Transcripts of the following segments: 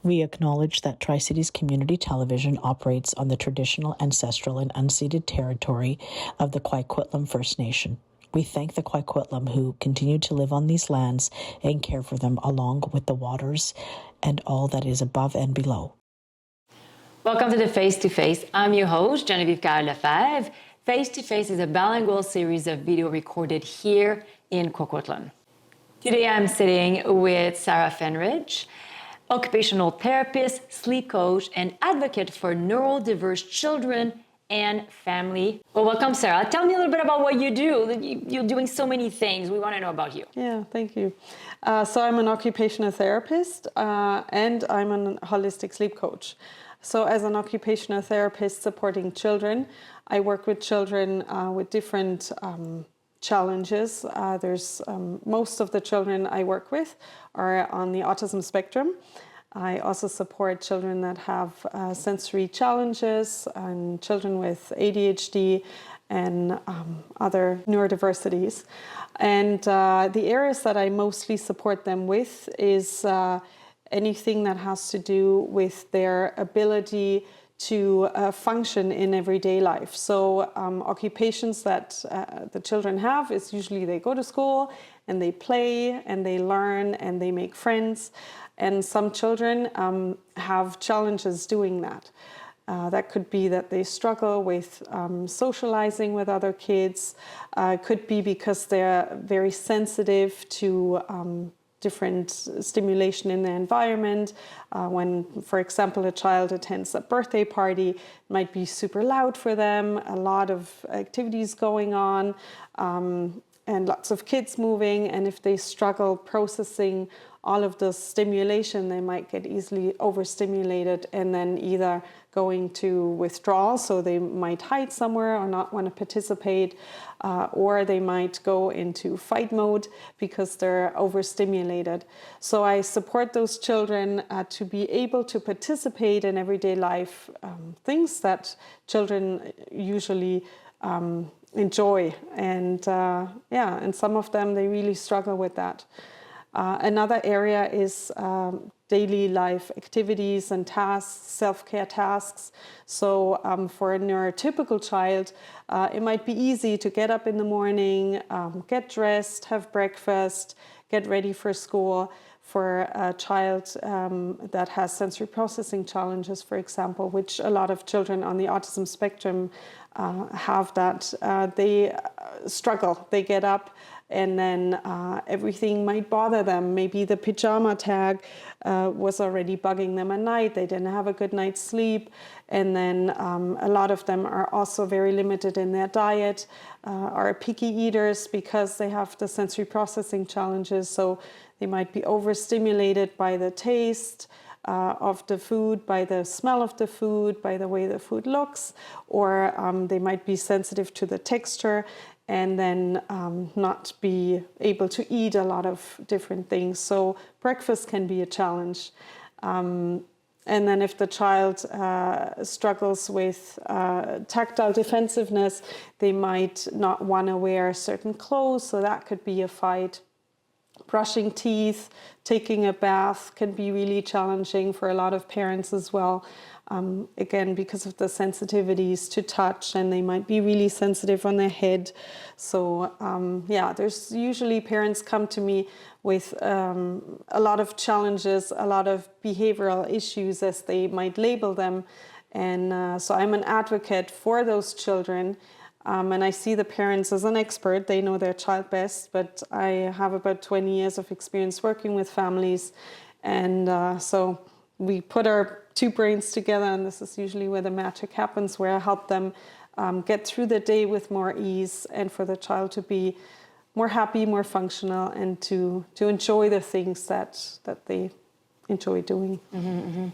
We acknowledge that Tri-Cities Community Television operates on the traditional, ancestral, and unceded territory of the Coquitlam First Nation. We thank the Coquitlam who continue to live on these lands and care for them along with the waters and all that is above and below. Welcome to the Face to Face. I'm your host, Geneviève Kyle-Lefebvre. Face to Face is a bilingual series of video recorded here in Coquitlam. Today I'm sitting with Sarah Fenrich, occupational therapist, sleep coach, and advocate for neurodiverse children and family. Well, welcome, Sarah. Tell me a little bit about what you do. You're doing so many things. We want to know about you. Yeah, thank you. So I'm an occupational therapist and I'm a holistic sleep coach. So as an occupational therapist supporting children, I work with children with different challenges. Most of the children I work with are on the autism spectrum. I also support children that have sensory challenges and children with ADHD and other neurodiversities. And the areas that I mostly support them with is anything that has to do with their ability to function in everyday life. So occupations that the children have is usually they go to school and they play and they learn and they make friends. And some children have challenges doing that. That could be that they struggle with socializing with other kids. Could be because they're very sensitive to different stimulation in their environment. When, for example, a child attends a birthday party, it might be super loud for them, a lot of activities going on, and lots of kids moving. And if they struggle processing all of the stimulation, they might get easily overstimulated and then either going to withdrawal, so they might hide somewhere or not want to participate, or they might go into fight mode because they're overstimulated. So I support those children to be able to participate in everyday life, things that children usually enjoy. And and some of them, they really struggle with that. Another area is daily life activities and tasks, self-care tasks. So for a neurotypical child, it might be easy to get up in the morning, get dressed, have breakfast, get ready for school. For a child that has sensory processing challenges, for example, which a lot of children on the autism spectrum have, that they struggle. They get up and then everything might bother them. Maybe the pajama tag was already bugging them at night. They didn't have a good night's sleep. And then a lot of them are also very limited in their diet, are picky eaters because they have the sensory processing challenges. So they might be overstimulated by the taste of the food, by the smell of the food, by the way the food looks, or they might be sensitive to the texture and then not be able to eat a lot of different things. So breakfast can be a challenge. And then if the child struggles with tactile defensiveness, they might not want to wear certain clothes, so that could be a fight. Brushing teeth, taking a bath can be really challenging for a lot of parents as well. Again, because of the sensitivities to touch, and they might be really sensitive on their head. So there's usually parents come to me with a lot of challenges, a lot of behavioral issues as they might label them. And so I'm an advocate for those children. And I see the parents as an expert. They know their child best, but I have about 20 years of experience working with families. And so we put our two brains together, and this is usually where the magic happens, where I help them get through the day with more ease, and for the child to be more happy, more functional, and to enjoy the things that they enjoy doing. Mm-hmm, mm-hmm.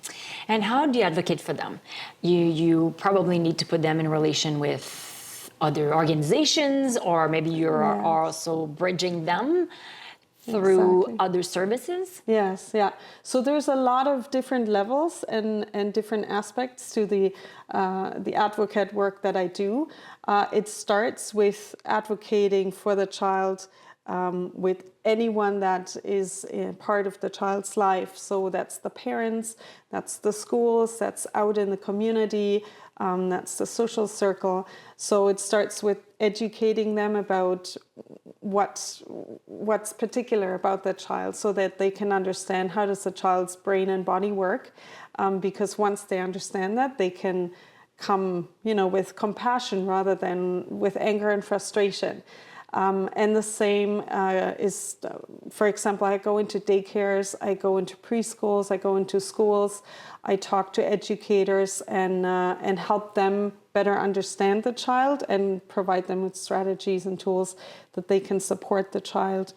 And how do you advocate for them? You probably need to put them in relation with other organizations, or maybe you're also bridging them. through Exactly. other services? Yes, yeah. So there's a lot of different levels and different aspects to the advocate work that I do. It starts with advocating for the child with anyone that is a part of the child's life. So that's the parents, that's the schools, that's out in the community, that's the social circle. So it starts with educating them about what's particular about the child, so that they can understand how does the child's brain and body work. Because once they understand that, they can come, with compassion rather than with anger and frustration. And the same is, for example, I go into daycares, I go into preschools, I go into schools, I talk to educators and help them better understand the child and provide them with strategies and tools that they can support the child.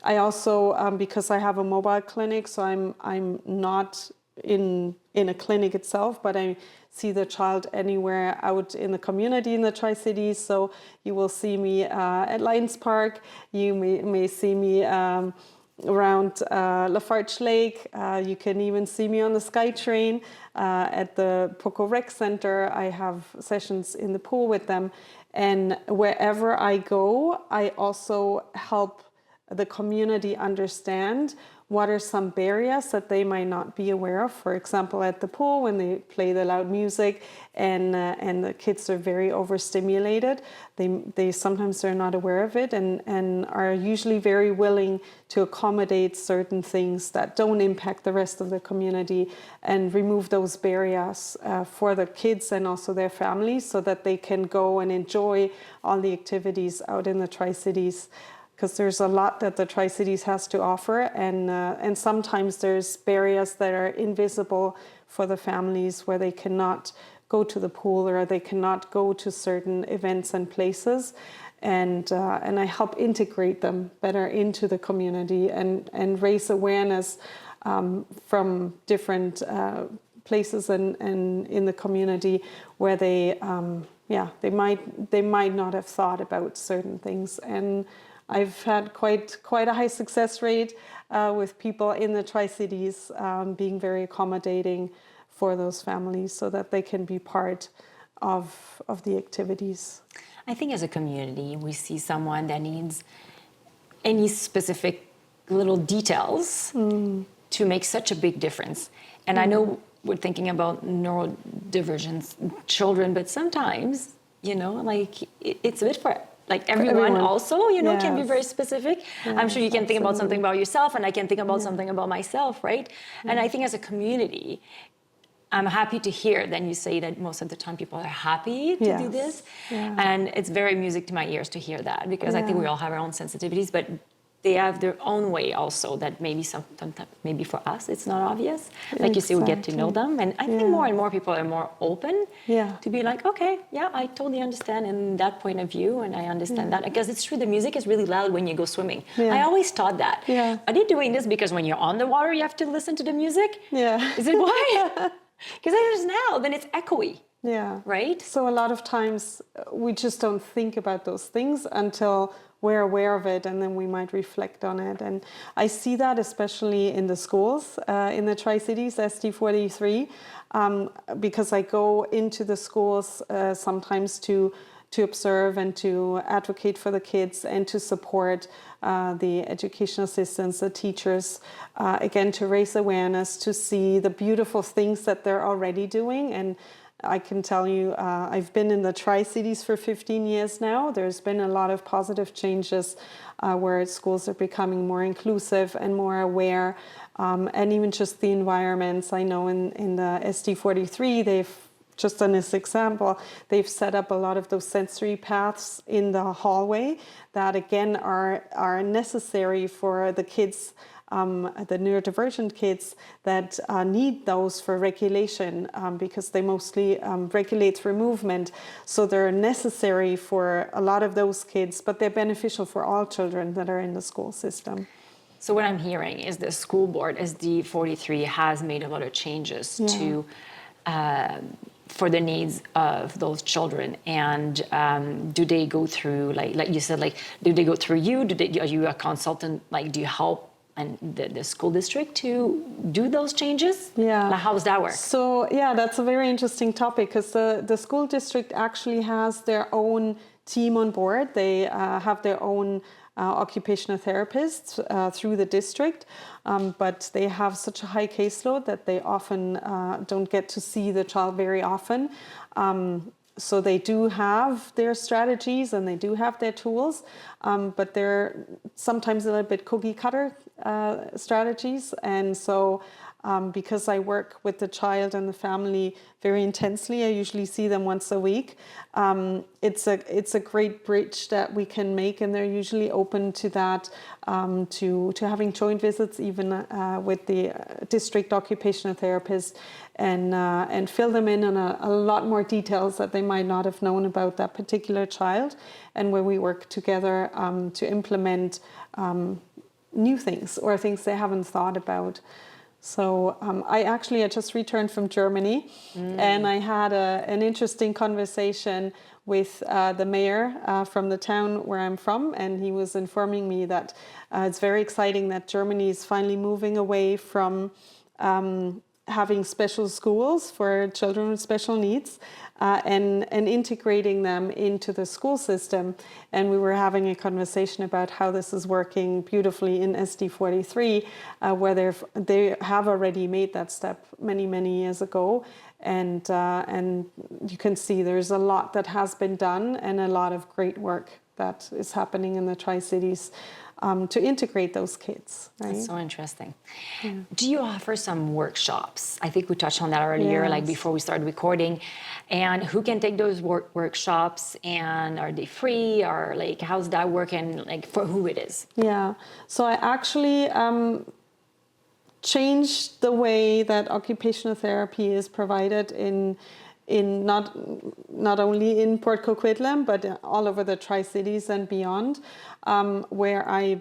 I also, because I have a mobile clinic, so I'm not in a clinic itself, but I see the child anywhere out in the community in the Tri-Cities. So you will see me at Lions Park. You may see me around Lafarge Lake. You can even see me on the SkyTrain at the Poco Rec Center. I have sessions in the pool with them. And wherever I go, I also help the community understand what are some barriers that they might not be aware of. For example, at the pool, when they play the loud music and the kids are very overstimulated, they sometimes they're not aware of it and are usually very willing to accommodate certain things that don't impact the rest of the community and remove those barriers for the kids and also their families, so that they can go and enjoy all the activities out in the Tri-Cities. Because there's a lot that the Tri-Cities has to offer, and sometimes there's barriers that are invisible for the families, where they cannot go to the pool or they cannot go to certain events and places, and I help integrate them better into the community and raise awareness from different places and in the community where they might not have thought about certain things. And I've had quite a high success rate with people in the Tri-Cities being very accommodating for those families, so that they can be part of the activities. I think as a community, we see someone that needs any specific little details to make such a big difference. And I know we're thinking about neurodivergent children, but sometimes, it's a bit for everyone also, can be very specific. Yes, I'm sure you can think about something about yourself, and I can think about something about myself, right? And I think as a community, I'm happy to hear that you say that most of the time people are happy to do this. Yeah. And it's very music to my ears to hear that, because I think we all have our own sensitivities, but they have their own way also that maybe sometimes, maybe for us, it's not obvious. Like you say, we get to know them. And I think more and more people are more open to be like, okay, I totally understand in that point of view, and I understand that. Because it's true, the music is really loud when you go swimming. I always thought that. Are they doing this because when you're on the water, you have to listen to the music? Is it why? Because there's now, then it's echoey. Right? So a lot of times we just don't think about those things until we're aware of it, and then we might reflect on it. And I see that especially in the schools, in the Tri-Cities, SD43, because I go into the schools sometimes to observe and to advocate for the kids and to support the educational assistants, the teachers, again, to raise awareness, to see the beautiful things that they're already doing. And I can tell you, I've been in the Tri-Cities for 15 years now. There's been a lot of positive changes where schools are becoming more inclusive and more aware, and even just the environments. I know in the SD43, they've, just on this example, they've set up a lot of those sensory paths in the hallway that, again, are necessary for the kids, the neurodivergent kids that need those for regulation, because they mostly regulate through movement. So they're necessary for a lot of those kids, but they're beneficial for all children that are in the school system. So what I'm hearing is the school board, SD43, has made a lot of changes to for the needs of those children? And do they go through, like you said, like, do they go through you? Are you a consultant? Like, do you help and the school district to do those changes? Yeah. Like, how does that work? So, yeah, that's a very interesting topic, because the school district actually has their own team on board. They have their own occupational therapists through the district, but they have such a high caseload that they often don't get to see the child very often. So they do have their strategies and they do have their tools, but they're sometimes a little bit cookie cutter strategies. And so because I work with the child and the family very intensely, I usually see them once a week. It's a great bridge that we can make, and they're usually open to that, to having joint visits even with the district occupational therapist, and fill them in on a lot more details that they might not have known about that particular child, and where we work together to implement new things or things they haven't thought about. So I just returned from Germany, and I had an interesting conversation with the mayor from the town where I'm from, and he was informing me that it's very exciting that Germany is finally moving away from having special schools for children with special needs and integrating them into the school system. And we were having a conversation about how this is working beautifully in SD43, where they have already made that step many, many years ago. And you can see there's a lot that has been done and a lot of great work that is happening in the Tri-Cities to integrate those kids. Right? That's so interesting. Yeah. Do you offer some workshops? I think we touched on that earlier, like before we started recording. And who can take those workshops, and are they free, or like how's that work, and like for who it is? Yeah, so I actually changed the way that occupational therapy is provided in not only in Port Coquitlam, but all over the Tri-Cities and beyond, where I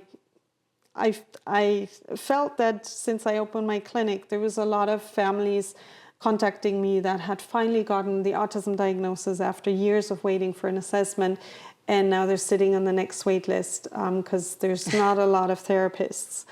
felt that since I opened my clinic, there was a lot of families contacting me that had finally gotten the autism diagnosis after years of waiting for an assessment, and now they're sitting on the next wait list because there's not a lot of therapists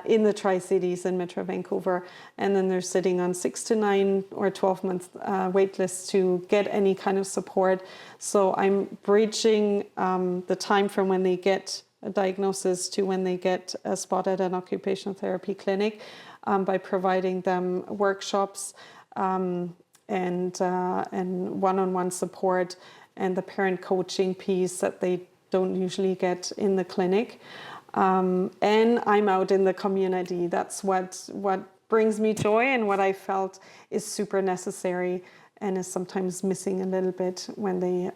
in the Tri-Cities and Metro Vancouver, and then they're sitting on 6 to 9 or 12 month wait lists to get any kind of support. So I'm bridging the time from when they get a diagnosis to when they get a spot at an occupational therapy clinic by providing them workshops and one-on-one support and the parent coaching piece that they don't usually get in the clinic. And I'm out in the community. That's what brings me joy, and what I felt is super necessary and is sometimes missing a little bit when they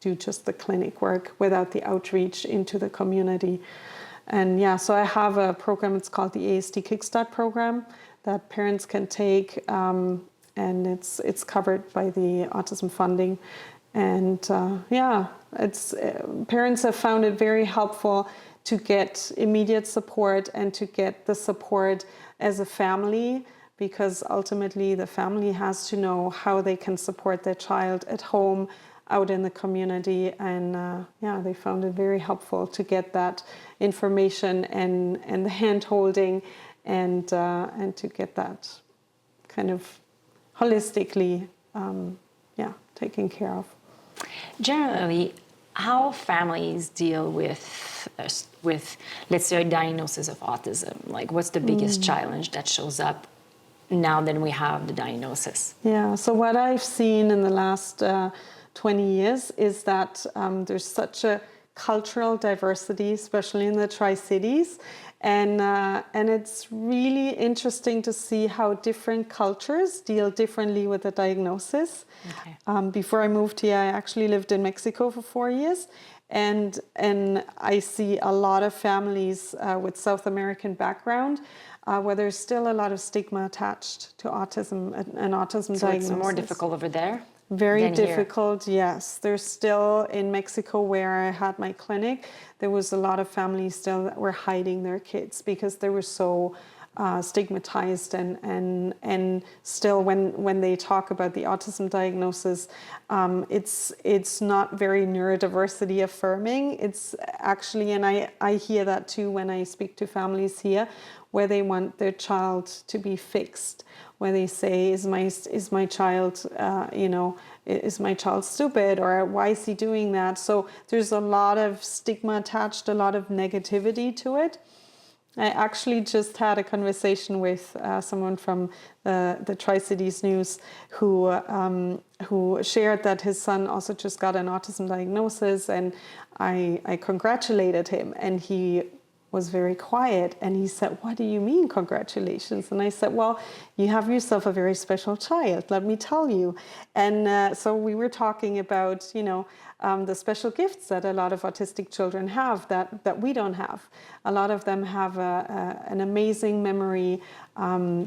do just the clinic work without the outreach into the community. And yeah, so I have a program, it's called the ASD Kickstart program, that parents can take, and it's covered by the autism funding. And parents have found it very helpful to get immediate support and to get the support as a family, because ultimately the family has to know how they can support their child at home, out in the community. And they found it very helpful to get that information and the hand holding and to get that kind of holistically taken care of. Generally, how families deal with, let's say, a diagnosis of autism? Like, what's the biggest challenge that shows up now that we have the diagnosis? Yeah, so what I've seen in the last 20 years is that there's such a cultural diversity, especially in the Tri-Cities. And it's really interesting to see how different cultures deal differently with the diagnosis. Okay. Before I moved here, I actually lived in Mexico for 4 years. And I see a lot of families with South American background where there's still a lot of stigma attached to autism and autism so diagnosis. It's more difficult over there? Very difficult, yes. There's still, in Mexico where I had my clinic, there was a lot of families still that were hiding their kids because they were so stigmatized, and still when they talk about the autism diagnosis, it's not very neurodiversity affirming. It's actually, and I hear that too when I speak to families here, where they want their child to be fixed, where they say, is my child is my child stupid, or why is he doing that? So there's a lot of stigma attached, a lot of negativity to it. I actually just had a conversation with someone from the Tri-Cities News who shared that his son also just got an autism diagnosis, and I congratulated him, and he was very quiet, and he said, "What do you mean congratulations?" And I said, "Well, you have yourself a very special child, let me tell you." And so we were talking about, the special gifts that a lot of autistic children have that we don't have. A lot of them have an amazing memory.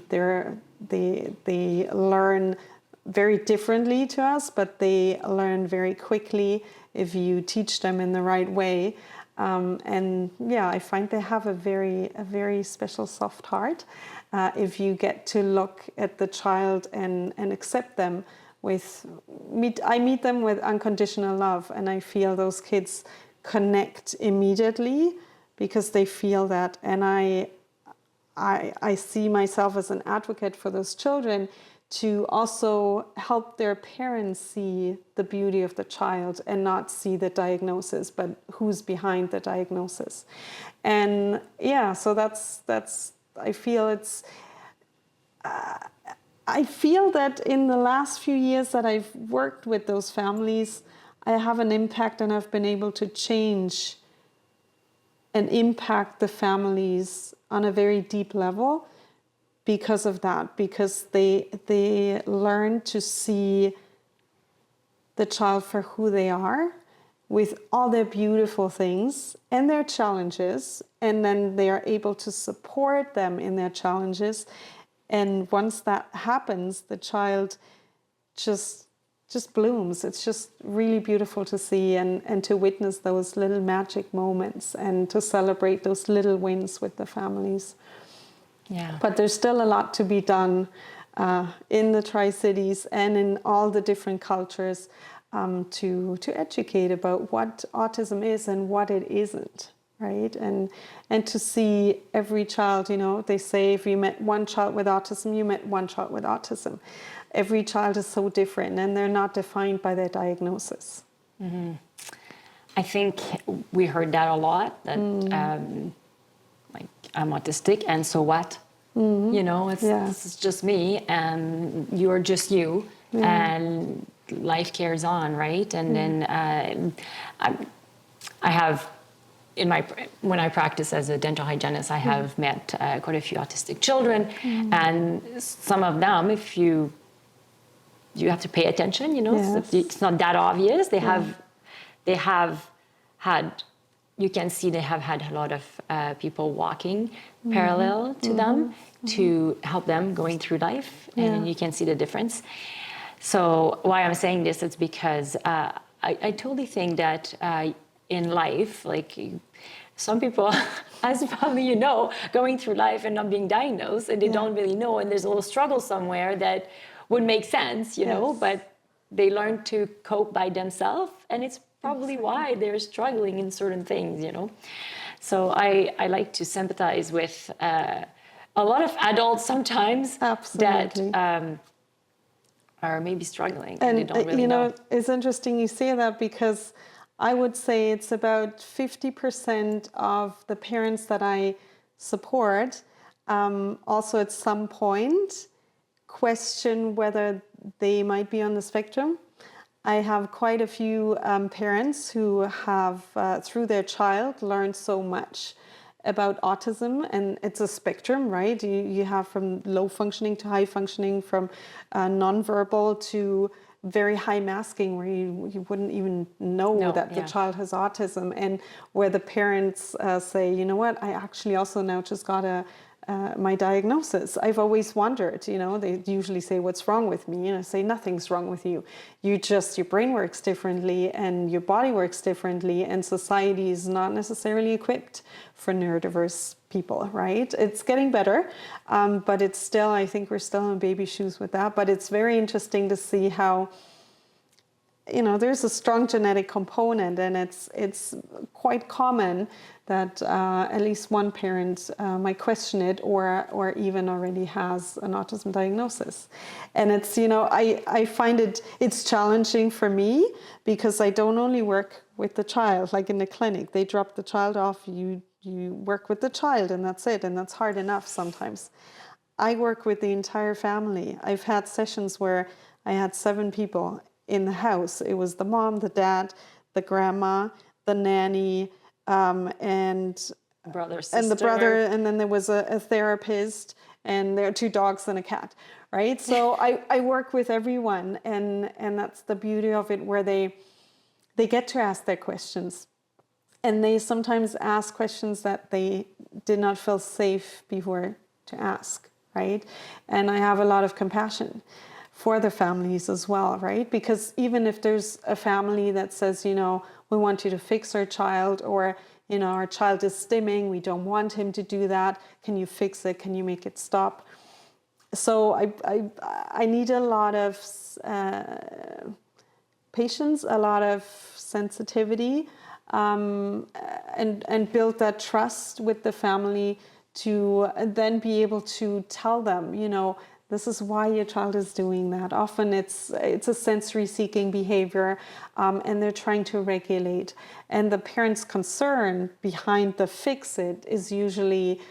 They learn very differently to us, but they learn very quickly if you teach them in the right way. And yeah, I find they have a very special soft heart. If you get to look at the child and accept them I meet them with unconditional love, and I feel those kids connect immediately because they feel that. And I see myself as an advocate for those children to also help their parents see the beauty of the child and not see the diagnosis, but who's behind the diagnosis. And yeah, so that's I feel it's I feel that in the last few years that I've worked with those families, I have an impact, and I've been able to change and impact the families on a very deep level because of that, because they learn to see the child for who they are, with all their beautiful things and their challenges, and then they are able to support them in their challenges. And once that happens, the child just blooms. It's just really beautiful to see and to witness those little magic moments and to celebrate those little wins with the families. Yeah. But there's still a lot to be done in the Tri-Cities and in all the different cultures to educate about what autism is and what it isn't. Right, and to see every child, they say if you met one child with autism, you met one child with autism. Every child is so different, and they're not defined by their diagnosis. Mm-hmm. I think we heard that a lot, that like, I'm autistic, and so what? Mm-hmm. This is just me, and you're just you, and life carries on, right? And then I have... when I practice as a dental hygienist, I have met quite a few autistic children, and some of them, if you have to pay attention, yes. It's not that obvious. They have had, you can see they have had a lot of people walking parallel to them to help them going through life, and you can see the difference. So why I'm saying this is because I totally think that in life, like some people, as probably going through life and not being diagnosed, and they don't really know, and there's a little struggle somewhere that would make sense, but they learn to cope by themselves, and it's probably why they're struggling in certain things, So I like to sympathize with a lot of adults sometimes that are maybe struggling and they don't really know. It's interesting you say that, because I would say it's about 50% of the parents that I support also at some point question whether they might be on the spectrum. I have quite a few parents who have, through their child, learned so much about autism, and it's a spectrum, right? You have from low functioning to high functioning, from nonverbal to very high masking, where you wouldn't even know that the child has autism, and where the parents say, you know what, I actually also now just got my diagnosis. I've always wondered, they usually say, what's wrong with me? I say, nothing's wrong with you. Your brain works differently and your body works differently, and society is not necessarily equipped for neurodiverse people, right? It's getting better, but it's still, I think we're still in baby shoes with that. But it's very interesting to see how, there's a strong genetic component, and it's quite common that at least one parent might question it or even already has an autism diagnosis. And it's, I find it's challenging for me because I don't only work with the child, like in the clinic. They drop the child off, you work with the child and that's it, and that's hard enough sometimes. I work with the entire family. I've had sessions where I had 7 people in the house. It was the mom, the dad, the grandma, the nanny, and brother, sister. And the brother, and then there was a therapist, and there are 2 dogs and a cat, right? So I work with everyone, and that's the beauty of it, where they get to ask their questions, and they sometimes ask questions that they did not feel safe before to ask, right? And I have a lot of compassion for the families as well, right? Because even if there's a family that says, we want you to fix our child, or, our child is stimming, we don't want him to do that. Can you fix it? Can you make it stop? So I need a lot of patience, a lot of sensitivity, and build that trust with the family to then be able to tell them, this is why your child is doing that. Often it's a sensory-seeking behavior, and they're trying to regulate. And the parent's concern behind the fix-it is usually,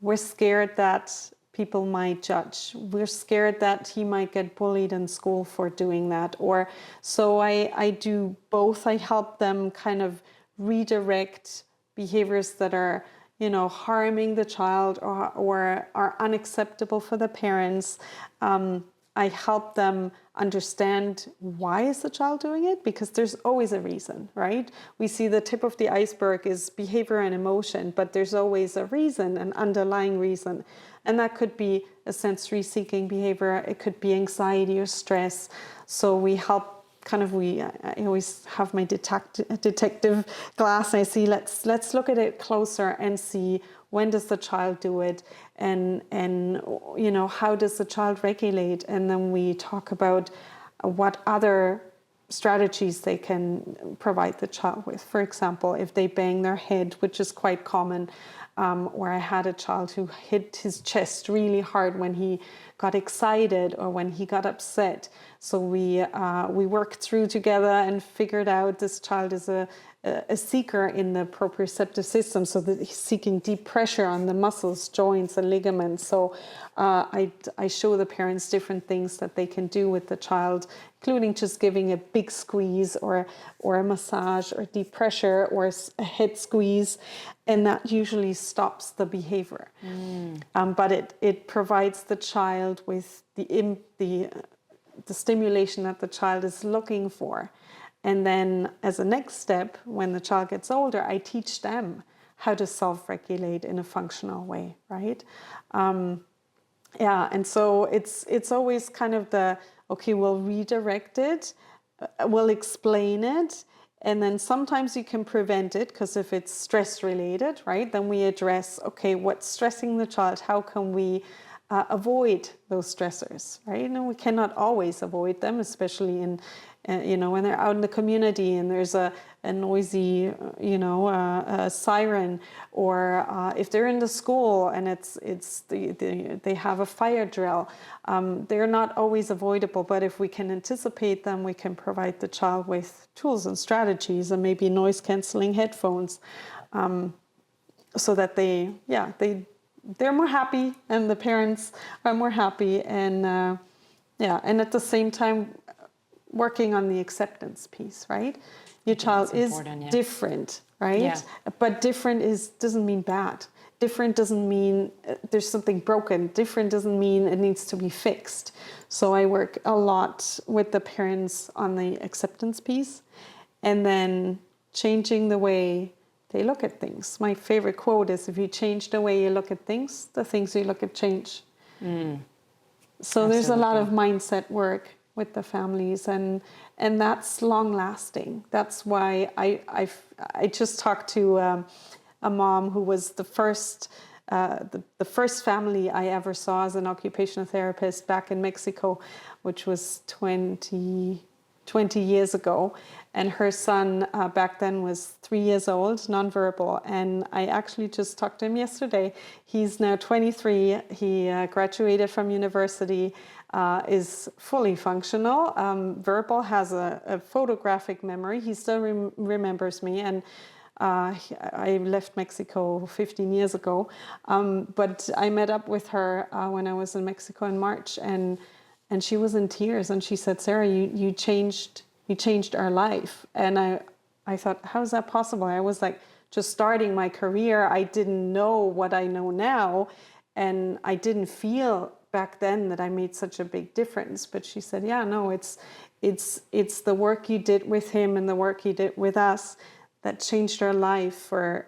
we're scared that people might judge. We're scared that he might get bullied in school for doing that. Or so I do both. I help them kind of redirect behaviors that are harming the child or are unacceptable for the parents. I help them understand, why is the child doing it? Because there's always a reason, right? We see the tip of the iceberg is behavior and emotion, but there's always a reason, an underlying reason. And that could be a sensory-seeking behavior. It could be anxiety or stress. So we help I always have my detective glass. I see, let's look at it closer and see, when does the child do it, and how does the child regulate, and then we talk about what other strategies they can provide the child with. For example, if they bang their head, which is quite common, or I had a child who hit his chest really hard when he got excited or when he got upset. So we worked through together and figured out this child is a seeker in the proprioceptive system, so that he's seeking deep pressure on the muscles, joints, and ligaments. So I show the parents different things that they can do with the child, including just giving a big squeeze or a massage or deep pressure or a head squeeze, and that usually stops the behavior. But it provides the child with the stimulation that the child is looking for. And then as a next step, when the child gets older, I teach them how to self-regulate in a functional way, right? And so it's always kind of okay, we'll redirect it, we'll explain it, and then sometimes you can prevent it, because if it's stress related, right, then we address, okay, what's stressing the child? How can we avoid those stressors, right? We cannot always avoid them, especially in when they're out in the community and there's a noisy, a siren, or if they're in the school and they have a fire drill. They're not always avoidable, but if we can anticipate them, we can provide the child with tools and strategies, and maybe noise canceling headphones, so that they're more happy and the parents are more happy, and and at the same time working on the acceptance piece, right? Your child is different, right? Yeah. But different doesn't mean bad. Different doesn't mean there's something broken. Different doesn't mean it needs to be fixed. So I work a lot with the parents on the acceptance piece, and then changing the way they look at things. My favorite quote is, if you change the way you look at things, the things you look at change. So there's a lot of mindset work with the families, and that's long lasting. That's why I just talked to a mom who was the first family I ever saw as an occupational therapist back in Mexico, which was 20 years ago. And her son back then was 3 years old, nonverbal. And I actually just talked to him yesterday. He's now 23. He graduated from university, is fully functional, verbal, has a photographic memory. He still remembers me. And I left Mexico 15 years ago. But I met up with her when I was in Mexico in March. And she was in tears. And she said, Sarah, you changed our life. And I thought, how is that possible? I was like just starting my career. I didn't know what I know now. And I didn't feel back then that I made such a big difference. But she said, yeah, no, it's the work you did with him and the work you did with us that changed our life for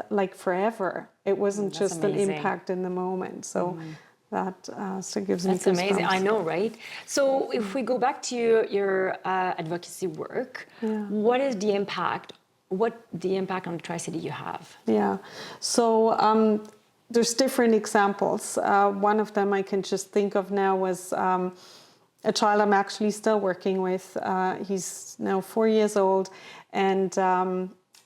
like forever. It wasn't just an impact in the moment. So that still gives me goosebumps. That's amazing. I know, right? So if we go back to your advocacy work, what is the impact? What the impact on the Tri-City you have? Yeah. So there's different examples. One of them I can just think of now was a child I'm actually still working with. He's now 4 years old, and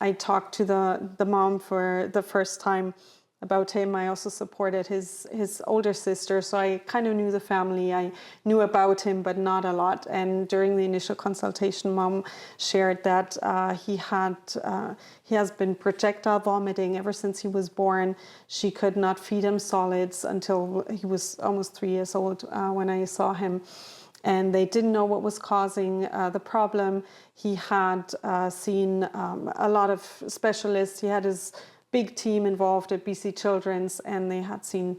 I talked to the mom for the first time about him. I also supported his older sister, so I kind of knew the family. I knew about him, but not a lot. And during the initial consultation, Mom shared that he has been projectile vomiting ever since he was born. She could not feed him solids until he was almost 3 years old when I saw him. And they didn't know what was causing the problem. He had seen a lot of specialists. He had his big team involved at BC Children's, and they had seen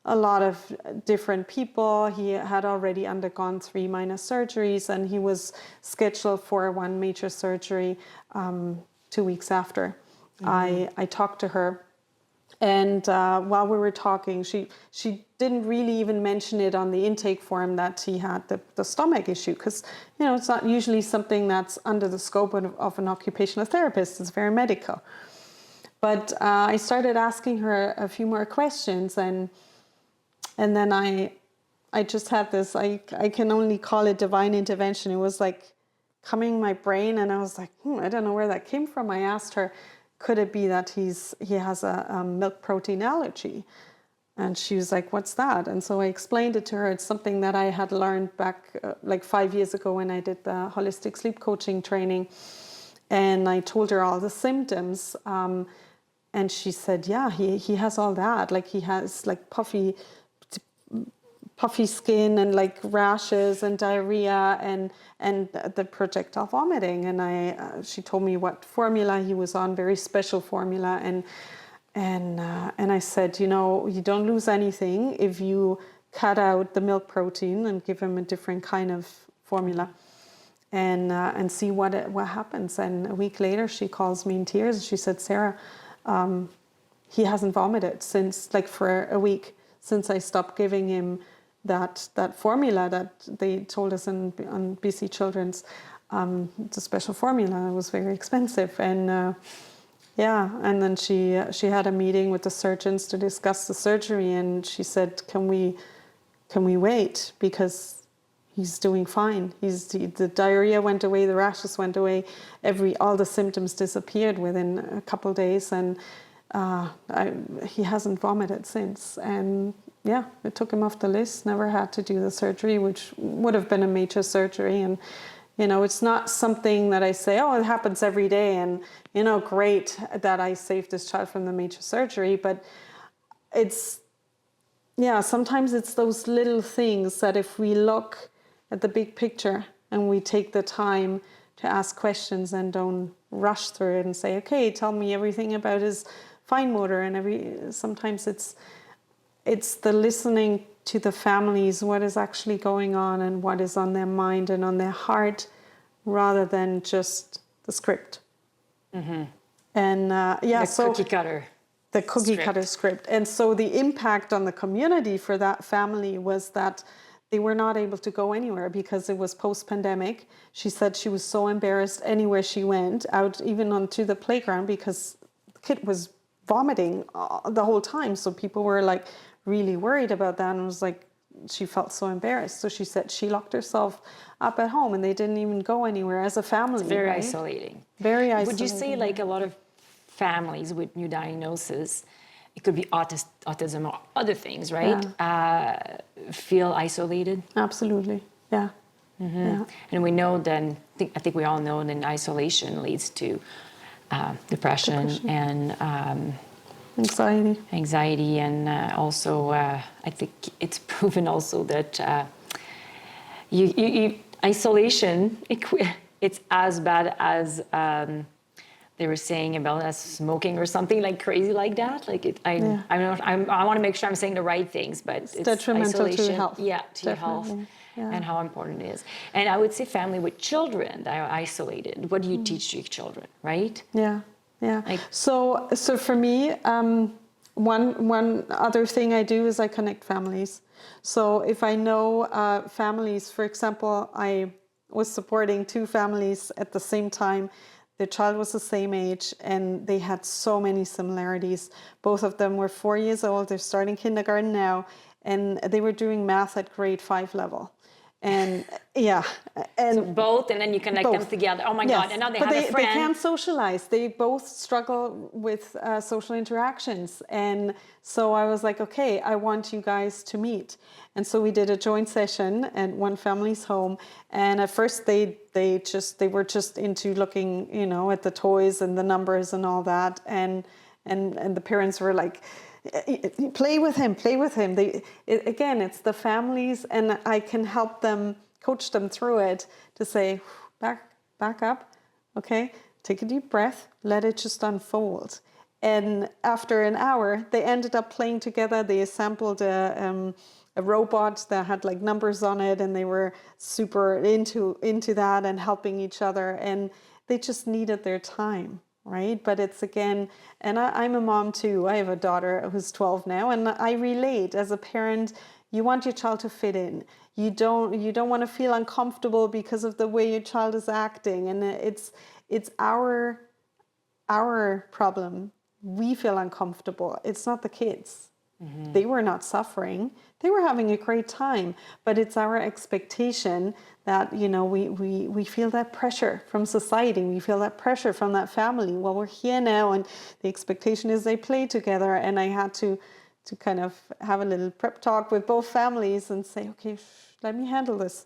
a lot of different people. He had already undergone 3 minor surgeries, and he was scheduled for 1 major surgery 2 weeks after. I talked to her, and while we were talking, she didn't really even mention it on the intake form that he had the stomach issue, because it's not usually something that's under the scope of an occupational therapist. It's very medical. But I started asking her a few more questions, and then I just had this, I can only call it divine intervention. It was like coming in my brain, and I was like, I don't know where that came from. I asked her, could it be that he has a milk protein allergy? And she was like, what's that? And so I explained it to her. It's something that I had learned back like 5 years ago when I did the holistic sleep coaching training. And I told her all the symptoms. And she said, yeah, he has all that. Like he has like puffy skin and like rashes and diarrhea and the projectile vomiting. And she told me what formula he was on, very special formula. And I said, you don't lose anything if you cut out the milk protein and give him a different kind of formula, and see what happens. And a week later, she calls me in tears. She said, Sarah, he hasn't vomited since, like, for a week, since I stopped giving him that formula that they told us on BC Children's. It's a special formula. It was very expensive, and and then she had a meeting with the surgeons to discuss the surgery, and she said, "Can we wait, because he's doing fine. The diarrhea went away, the rashes went away, all the symptoms disappeared within a couple of days, and he hasn't vomited since." And it took him off the list. Never had to do the surgery, which would have been a major surgery. And it's not something that I say, oh, it happens every day, and great that I saved this child from the major surgery. But sometimes it's those little things that if we look at the big picture and we take the time to ask questions and don't rush through it and say, okay, tell me everything about his fine motor, and sometimes it's the listening to the families, what is actually going on and what is on their mind and on their heart, rather than just the script. Mm-hmm. And cookie cutter. The cookie cutter script. And so the impact on the community for that family was that they were not able to go anywhere because it was post-pandemic. She said she was so embarrassed anywhere she went, out even onto the playground, because the kid was vomiting the whole time. So people were like really worried about that, and it was like she felt so embarrassed. So she said she locked herself up at home and they didn't even go anywhere as a family. It's very right? isolating. Very isolating. Would you say like a lot of families with new diagnosis, it could be autism or other things, right? Yeah. Feel isolated? Absolutely, yeah. Mm-hmm. Yeah. And we know then, I think we all know that isolation leads to depression and anxiety, and also I think it's proven also that isolation, it's as bad as they were saying about as smoking or something like crazy like that. Like I want to make sure I'm saying the right things, but it's detrimental isolation, to health. Yeah, to your health, and how important it is. And I would say family with children that are isolated. What do you teach to your children, right? Yeah, yeah. So for me, one other thing I do is I connect families. So if I know families, for example, I was supporting 2 families at the same time. The child was the same age and they had so many similarities. Both of them were 4 years old. They're starting kindergarten now, and they were doing math at grade 5 level. And so both, and then you connect them together. Oh my God! And now they have a friend. They can't socialize. They both struggle with social interactions, and so I was like, okay, I want you guys to meet. And so we did a joint session at one family's home. And at first they were just into looking, at the toys and the numbers and all that, and the parents were like, play with him. Again, it's the families, and I can help them, coach them through it to say, back up, okay, take a deep breath, let it just unfold. And after an hour, they ended up playing together. They assembled a robot that had like numbers on it, and they were super into that and helping each other, and they just needed their time. Right. But it's again, and I'm a mom too. I have a daughter who's 12 now, and I relate as a parent. You want your child to fit in. You don't want to feel uncomfortable because of the way your child is acting. And it's our problem. We feel uncomfortable. It's not the kids. Mm-hmm. They were not suffering. They were having a great time. But it's our expectation that, we feel that pressure from society. We feel that pressure from that family. Well, we're here now, and the expectation is they play together. And I had to kind of have a little prep talk with both families and say, okay, let me handle this.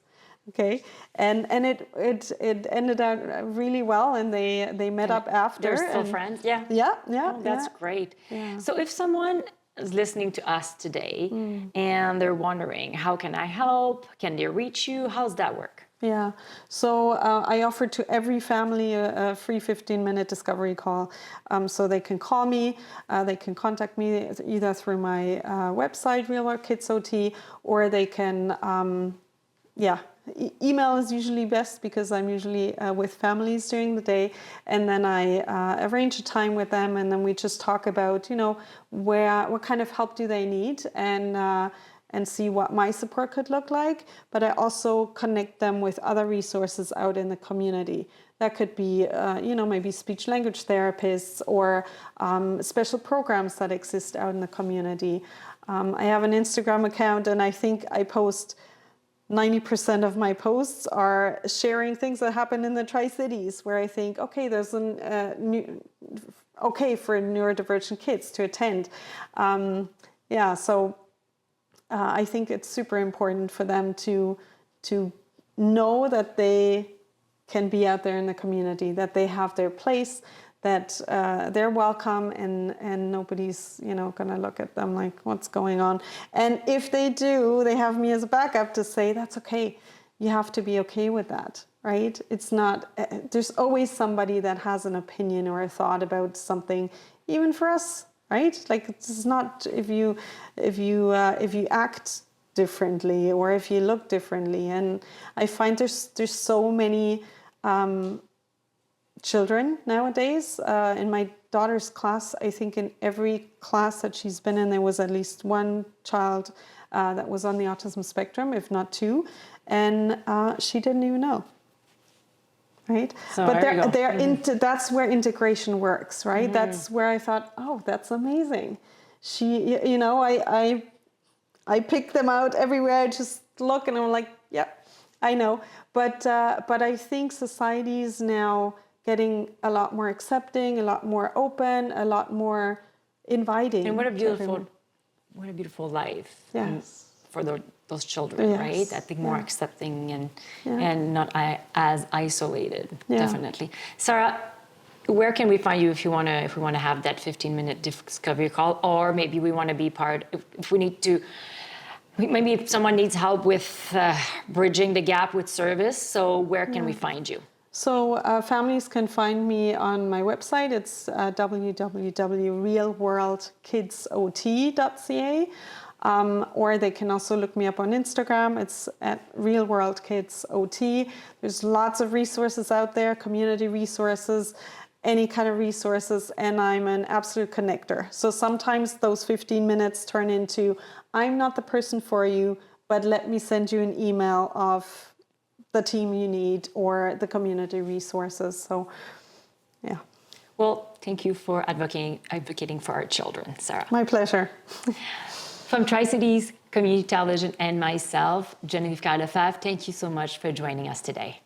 Okay, and it ended out really well, and they met up after. They're still friends. Yeah. Yeah. Oh, that's great. Yeah. So if someone is listening to us today and they're wondering, how can I help? Can they reach you? How's that work? Yeah, so I offer to every family a free 15-minute discovery call. So they can call me, they can contact me either through my website, Real World Kids OT, or they can, email is usually best because I'm usually with families during the day, and then I arrange a time with them, and then we just talk about, what kind of help do they need, and see what my support could look like. But I also connect them with other resources out in the community. That could be, maybe speech language therapists or special programs that exist out in the community. I have an Instagram account, and I think I post 90% of my posts are sharing things that happen in the Tri-Cities, where I think, okay, there's okay for neurodivergent kids to attend. So I think it's super important for them to know that they can be out there in the community, that they have their place, that they're welcome, and nobody's gonna look at them like, what's going on? And if they do, they have me as a backup to say, that's okay. You have to be okay with that, right? It's not. There's always somebody that has an opinion or a thought about something, even for us. Right? Like, it's not if you act differently or if you look differently. And I find there's so many children nowadays. In my daughter's class, I think in every class that she's been in, there was at least one child that was on the autism spectrum, if not two, and she didn't even know. Right, so but that's where integration works, right? That's where I thought, oh, that's amazing. She, you know, I pick them out everywhere. I just look and I'm like, yeah, I know. But I think society is now getting a lot more accepting, a lot more open, a lot more inviting. And what a beautiful life. Yes. For those children, right? I think more accepting and not as isolated, definitely. Sarah, where can we find you if we want to have that 15-minute discovery call, or maybe we want to be part, if we need to, maybe if someone needs help with bridging the gap with service, so where can we find you? So families can find me on my website. It's www.realworldkidsot.ca. Or they can also look me up on Instagram. It's at Real World Kids OT. There's lots of resources out there, community resources, any kind of resources, and I'm an absolute connector. So sometimes those 15 minutes turn into, I'm not the person for you, but let me send you an email of the team you need or the community resources. So, yeah. Well, thank you for advocating for our children, Sarah. My pleasure. From Tri-Cities Community Television and myself, Geneviève Kyle-Lefebvre, thank you so much for joining us today.